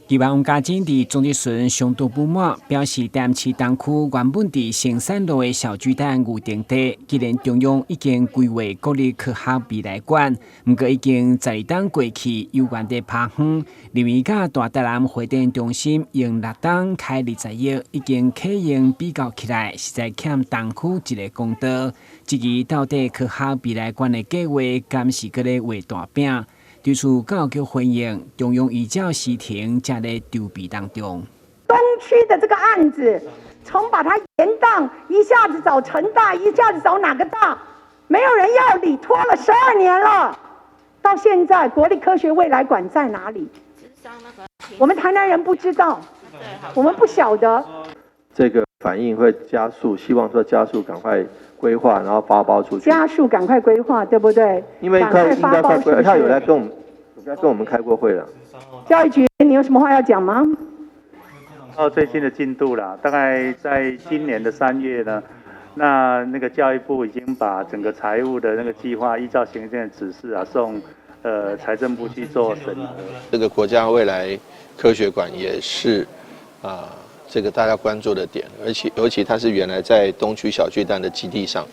希望王家珍伫总结顺相当不满，表示淡市东区原本伫成山路的小巨蛋预定地，既然中央已经规划国立科学未来馆，不过已经12档过去，又原地拍远，认为甲大台南会展中心用6档开20亿，已经启用比较起来，实在欠东区一个公道。至于到底科学未来馆的计划，敢是搁咧画大饼？对此，教育局回应，中央依照时程，正在筹备当中。东区的这个案子，从把它延宕，一下子找成大，一下子找哪个大，没有人要理，拖了12年了。到现在，国立科学未来馆在哪里？我们台南人不知道，我们不晓得。这个反应会加速，希望说加速，赶快规划，然后发包出去。加速，赶快规划，对不对？因为他应该快规划，他有来跟我们开过会了。教育局，你有什么话要讲吗？到最新的进度啦，大概在今年的3月呢，那个教育部已经把整个财务的那个计划，依照行政的指示啊，送财政部去做审核。这个国家未来科学馆也是这个大家关注的点，尤其它是原来在东区小巨蛋的基地上，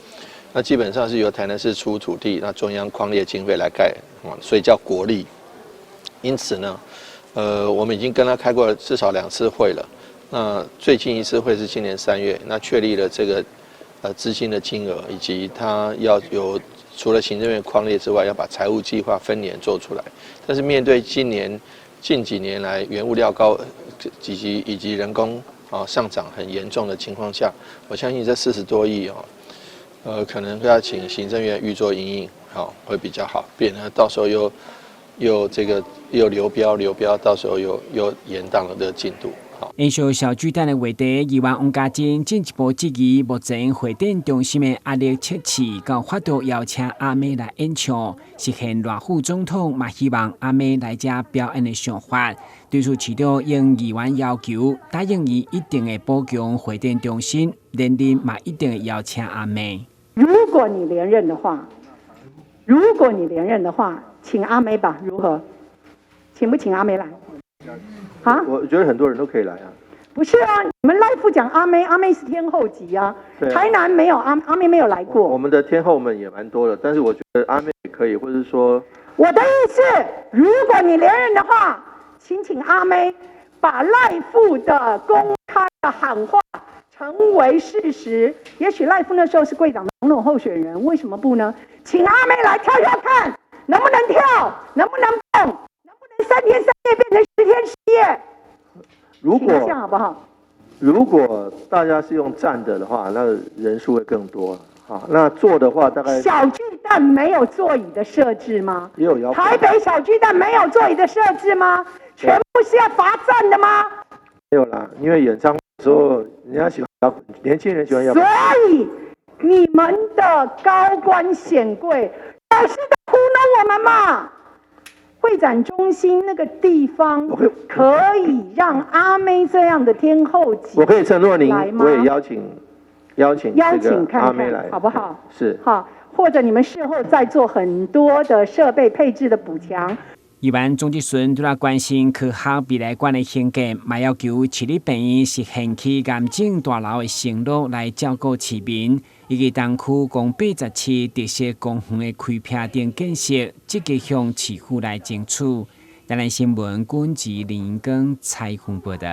那基本上是由台南市出土地，那中央匡列经费来盖，所以叫国立。因此呢，我们已经跟他开过至少2次会了。那最近一次会是今年3月，那确立了这个资金的金额，以及他要有除了行政院匡列之外，要把财务计划分年做出来。但是面对近几年来原物料高以及人工上涨很严重的情况下，我相信这40多亿可能要请行政院预做因应会比较好，免得到时候又流标，到时候又延宕了这个进度。延续小巨蛋的话题，议员王家珍进一步质疑目前会展中心的压力测试，到法度邀请阿妹来演唱，实现赖副总统嘛希望阿妹来这表演的想法。对此，市长应议员要求，答应伊一定会补强会展中心，连任嘛一定会邀请阿妹。如果你连任的话，请阿妹吧，如何？请不请阿妹来？我觉得很多人都可以来啊。不是啊，你们赖副讲阿妹是天后级啊。台南没有阿妹没有来过。我们的天后们也蛮多的，但是我觉得阿妹也可以，或者说，我的意思，如果你连任的话，请阿妹把赖副的公开的喊话成为事实。也许赖副那时候是贵党的总统候选人，为什么不呢？请阿妹来跳跳看，能不能跳，能不能蹦，能不能3天3夜变成10天10夜？如果这样好不好？如果大家是用站的话，那人数会更多。那坐的话大概小巨蛋没有座椅的设置吗？也有台北小巨蛋没有座椅的设置吗？全部是要罚站的吗？没有啦，因为演唱会的时候，人家喜欢摇滚，年轻人喜欢摇滚。所以你们的高官显贵老是在糊弄我们嘛？会展中心那个地方可以让阿妹这样的天后级，我可以承诺您，我也邀请阿妹来，好不好？是好，或者你们事后再做很多的设备配置的补强。议员钟志顺对他关心科学未来馆的兴建，嘛要求市立病院实现起癌症大楼的承诺来照顾市民，以及东区共87特色公园的开辟等建设，积极向市府来争取。台南新闻管制林根采访报道。